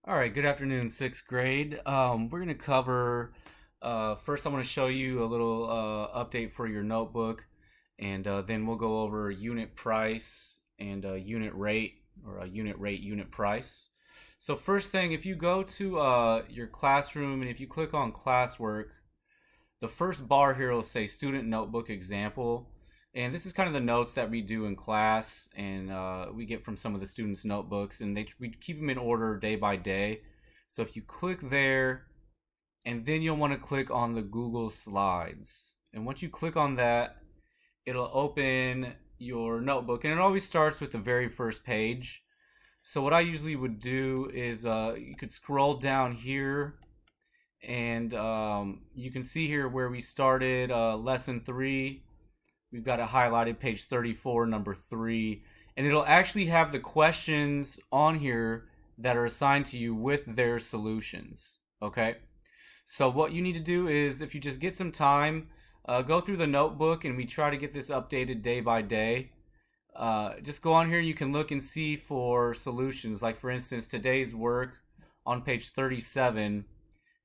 All right, good afternoon, sixth grade. We're going to cover, first, I want to show you a little update for your notebook, and then we'll go over unit price and unit rate, or unit rate, unit price. So, first thing, if you go to your classroom and if you click on classwork, the first bar here will say student notebook example. And this is kind of the notes that we do in class, and we get from some of the students' notebooks, and we keep them in order day by day. So if you click there, and then you'll want to click on the Google Slides. And once you click on that, it'll open your notebook, and it always starts with the very first page. So what I usually would do is you could scroll down here, and you can see here where we started lesson 3. We've got it highlighted, page 34, number 3. And it'll actually have the questions on here that are assigned to you with their solutions. Okay? So what you need to do is, if you just get some time, go through the notebook, and we try to get this updated day by day. Just go on here, you can look and see for solutions. Like, for instance, today's work on page 37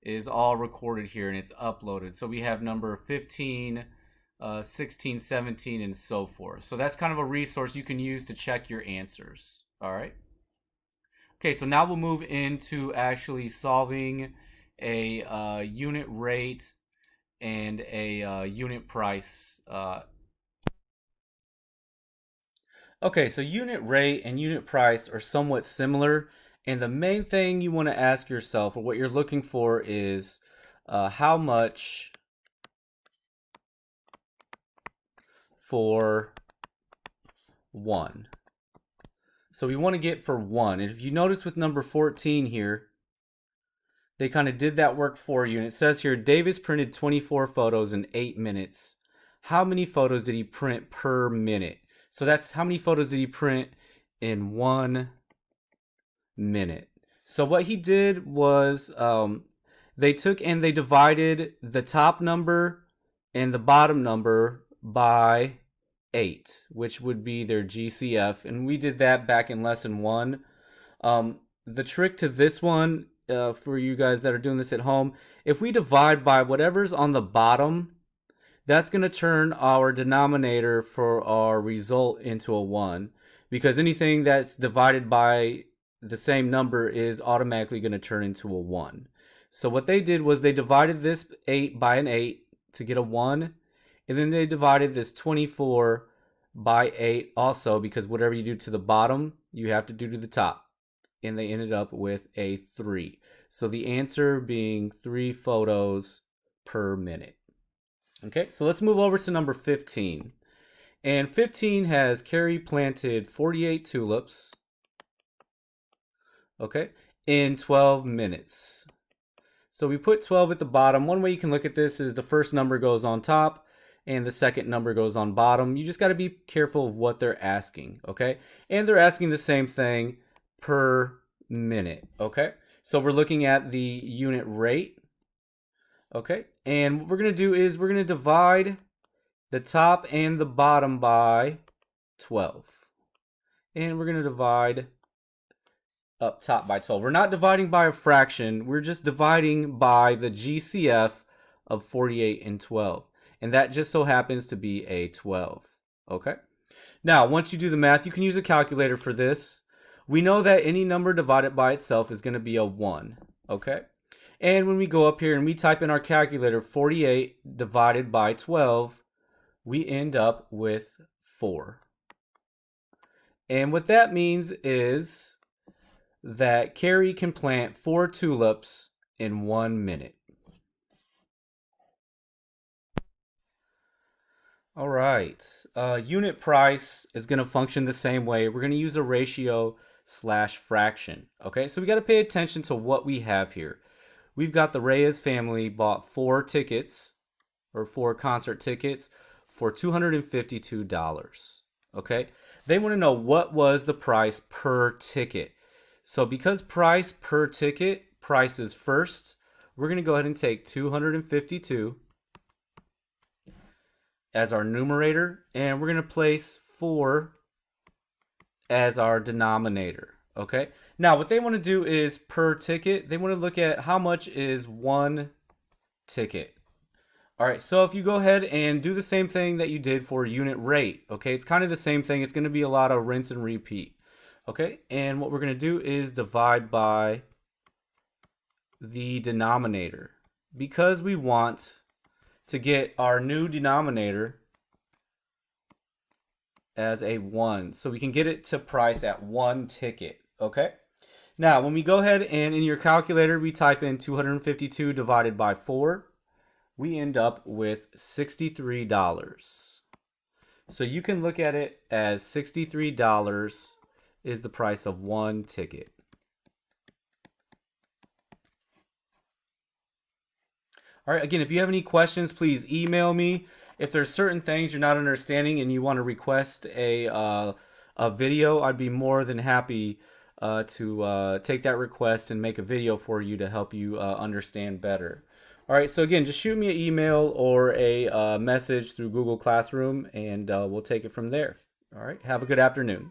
is all recorded here, and it's uploaded. So we have number 15, 16, 17, and so forth. So that's kind of a resource you can use to check your answers. All right. Okay, so now we'll move into actually solving a unit rate and a unit price. Okay, so unit rate and unit price are somewhat similar. And the main thing you want to ask yourself, or what you're looking for, is how much for 1. So we want to get for 1. And if you notice with number 14 here, they kind of did that work for you. And it says here, Davis printed 24 photos in 8 minutes. How many photos did he print per minute? So that's how many photos did he print in 1 minute. So what he did was they took and they divided the top number and the bottom number by 8, which would be their GCF. And we did that back in lesson 1. The trick to this one, for you guys that are doing this at home, if we divide by whatever's on the bottom, that's going to turn our denominator for our result into a 1, because anything that's divided by the same number is automatically going to turn into a 1. So what they did was they divided this 8 by an 8 to get a 1, and then they divided this 24 by 8 also, because whatever you do to the bottom, you have to do to the top. And they ended up with a 3. So the answer being 3 photos per minute. Okay, so let's move over to number 15. And 15 has Carrie planted 48 tulips, okay, in 12 minutes. So we put 12 at the bottom. One way you can look at this is the first number goes on top and the second number goes on bottom. You just got to be careful of what they're asking, okay? And they're asking the same thing per minute, okay? So we're looking at the unit rate, okay? And what we're going to do is we're going to divide the top and the bottom by 12. And we're going to divide up top by 12. We're not dividing by a fraction. We're just dividing by the GCF of 48 and 12. And that just so happens to be a 12. Okay? Now, once you do the math, you can use a calculator for this. We know that any number divided by itself is going to be a 1. Okay? And when we go up here and we type in our calculator, 48 divided by 12, we end up with 4. And what that means is that Carrie can plant 4 tulips in 1 minute. All right. Unit price is going to function the same way. We're going to use a ratio / fraction. Okay, so we got to pay attention to what we have here. We've got the Reyes family bought 4 tickets, or 4 concert tickets, for $252. Okay, they want to know what was the price per ticket. So because price per ticket, price is first, we're going to go ahead and take 252 as our numerator, and we're going to place 4 as our denominator. Okay. Now, what they want to do is per ticket, they want to look at how much is one ticket. All right, so if you go ahead and do the same thing that you did for unit rate, okay, it's kind of the same thing. It's going to be a lot of rinse and repeat. Okay, and what we're going to do is divide by the denominator because we want to get our new denominator as a 1. So we can get it to price at 1 ticket, okay? Now, when we go ahead and in your calculator, we type in 252 divided by 4, we end up with $63. So you can look at it as $63 is the price of 1 ticket. All right, again, if you have any questions, please email me. If there's certain things you're not understanding and you want to request a video, I'd be more than happy to take that request and make a video for you to help you understand better. All right, so again, just shoot me an email or a message through Google Classroom, and we'll take it from there. All right, have a good afternoon.